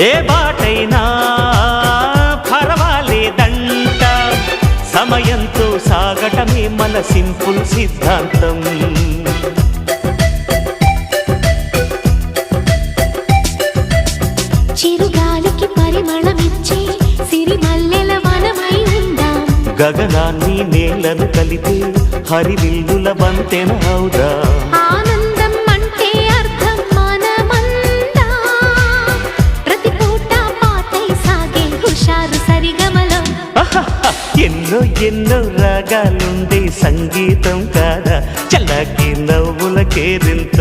ఏ బాటైనా పర్వాలేదంట, సమయంతో సాగటమే మన సింపుల్ సిద్ధాంతం. చిరుగాలికి పరిమళమిచ్చే సిరిమల్లెల వనమై ఉందాం, గగనాన్ని నేలను కలిపే హరివిల్లుల వంతెన అవుదాం. ఆనందం అంటే అర్థం మనమందా, ప్రతి పూట పాటై సాగే హుషారు సరిగమలో. ఎన్నో ఎన్నో రాగాలుండే సంగీతం కాదా, చల్లకి నవ్వుల కేరింత.